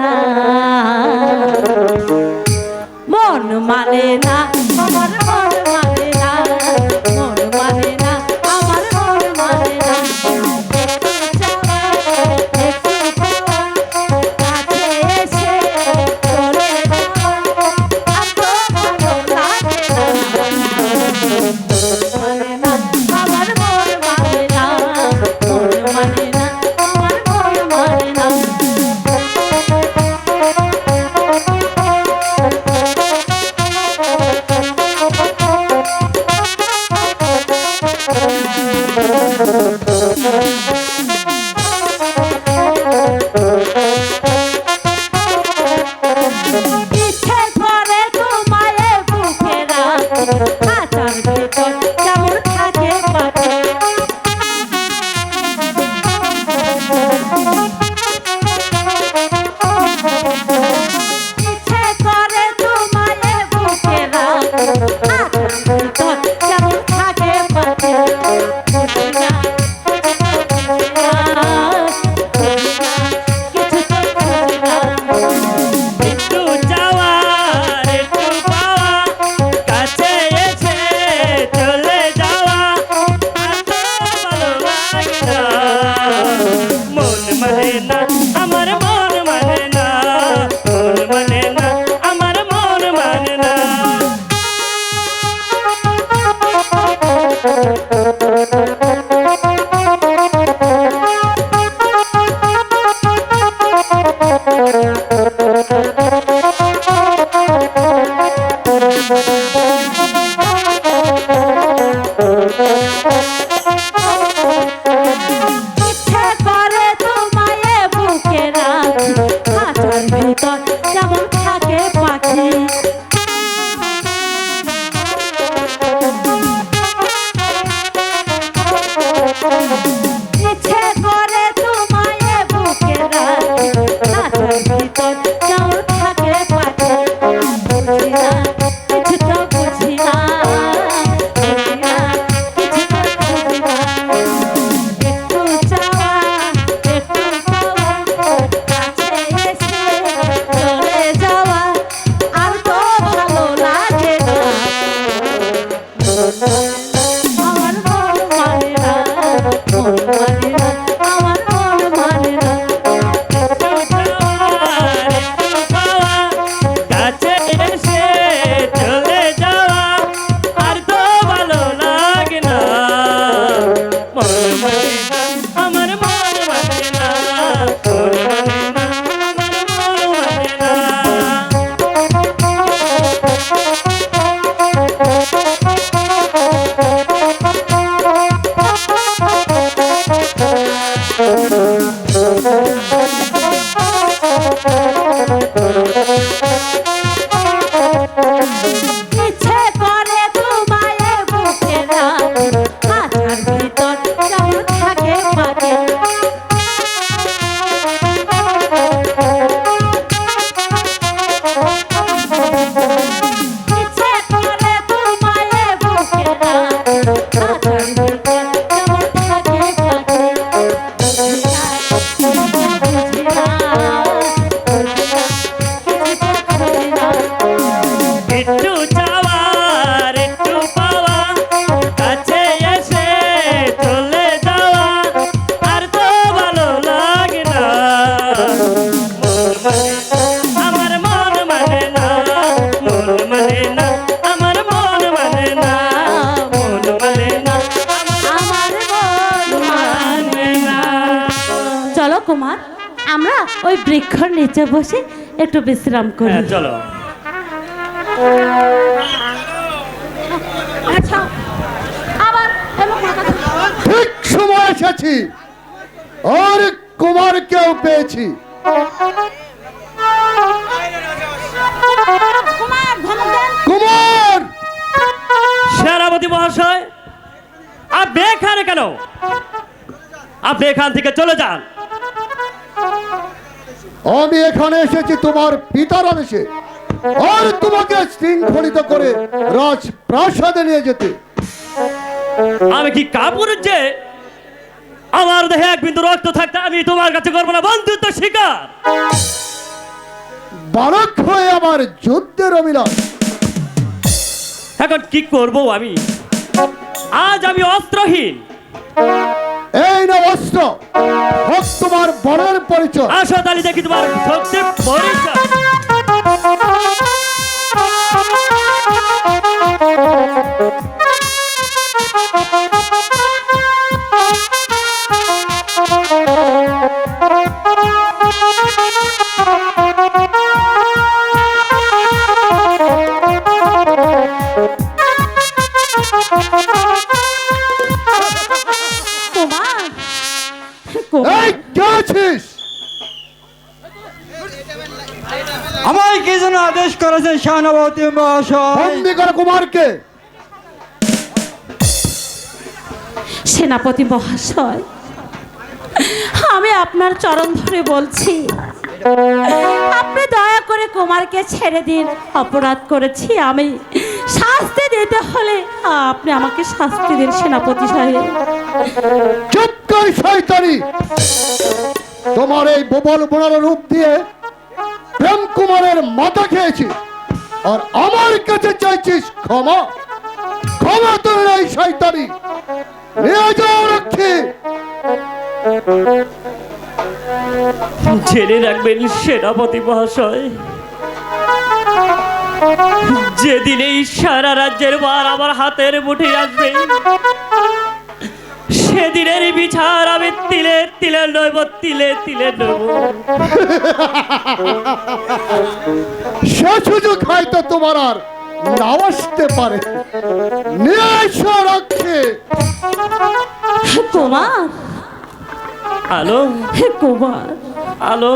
না, মন মানে না, আমার মন মানে না, মন মানে না, আমার মন মানে না। কাছে এসে চলে যাওয়া আর তো ভালো লাগে না, মানে না, আমার মন মানে না, মন মানে না, আমার মন মানে না। ইচ্ছে করে তোমায় বুকে রাখি, খাঁচার ভিতর কেমন থাকে পাখি। ইচ্ছে করে তোমায় বুকে রাখি, খাঁচার ভিতর কেমন থাকে পাখি। বুঝি না, বুঝি না, বুঝি না, কিছু তো বুঝি না। একটু যাওয়া আর একটু পাওয়া, কাছে এসে চলে যাওয়া আর তো ভালো লাগে না, মন মানে না, আমার মন মানে না, মন মানে না, আমার মন মানে না। ইচ্ছে করে তোমায় বুকে রাখি, খাঁচার ভিতর কেমন থাকে পাখি। ইচ্ছে করে তোমায় বুকে রাখি, খাঁচার ভিতর কেমন থাকে পাখি। বুঝি না, কিছু তো বুঝি না, বুঝি না, কিছু তো বুঝি না। একটু চাওয়া, একটু পাওয়া, কাছে এসে চলে যাওয়া আর তো ভালো লাগে না, আমার মন মানে না, মন মানে না, আমার মন মানে না। একটু যাওয়া আর একটু পাওয়া, কাছে এসে চলে যাওয়া আর তো ভালো লাগে না, মন মানে না, আমার মন মানে না, মন মানে না, আমার মন মানে না। ইচ্ছে করে তোমায় বুকে রাখি, খাঁচার ভিতর কেমন থাকে পাখি। ইচ্ছে করে তোমায় বুকে রাখি, খাঁচার ভিতর কেমন থাকে পাখি। বুঝি না, বুঝি না, বুঝি না, কিছু তো বুঝি না। একটু যাওয়া আর একটু পাওয়া, কাছে এসে চলে যাওয়া আর তো ভালো লাগে না, আমার মন মানে না, মন মানে না, আমার মন মানে না, মন মানে না, আমার মন মানে না। চলো কুমার, আমরা ওই বৃক্ষর নিচে বসে একটু বিশ্রাম করি। হ্যাঁ চলো। আচ্ছা, আবার এমন কথা। ঠিক সময় এসেছি, আর কুমারকেও পেয়েছি। কুমার, ধমক দেন। কুমার, সেনাপতি মহাশয়, আপনি এখানে কেন? আপনি এখান থেকে চলে যান। আমি এখানে এসেছি তোমার পিতার আদেশে, আর তোমাকে শৃঙ্খলিত করে রাজপ্রাসাদে নিয়ে যেতে। আমি কি কাপুরুষ যে আমার দেহে এক বিন্দু রক্ত থাকতে আমি তোমার কাছে করবো না বন্ধুত্ব স্বীকার? বালক হয়ে আমার যুদ্ধের অভিলাষ। এখন কি করব আমি? আজ আমি অস্ত্রহীন। এই না অস্ত্র, হোক তোমার বড়ের পরিচয়। আসো তালি দেখি তোমার শক্তির পরিচয়। কুমার, কুমার, এই কে আছিস? আমায় কি যেন আদেশ করেছেন সেনাপতি মহাশয়? বন্দি করো কুমারকে। সেনাপতি মহাশয়, আমি আপনার চরণ ধরে বলছি, আপনি দয়া করে কুমারকে ছেড়ে দিন। অপরাধ করেছি আমি, শাস্তি দিতে হলে আপনি আমাকে শাস্তি দিন সেনাপতি সাহেব। চুপ কর শয়তানি! তোমার এই বোবল বোনার রূপ দিয়ে প্রেম কুমারের মাথা খেয়েছি, আর আমার কাছে চাইছিস ক্ষমা? ক্ষমা তোর এই শয়তানি! নিয়ে যাও রক্ষী। জেনে রাখবেন সেনাপতি মহাশয়, যেদিন এই সারা রাজ্যের ভার আমার হাতের মুঠে আসবে, সেদিনের বিচার আমি তিলে তিলে নইব, তিলে তিলে নইব। সে সুযোগ হয়তো তোমার আর নাও আসতে পারে। নিয়ে এসো রক্ষী। কুমার, আলো কুমার, আলো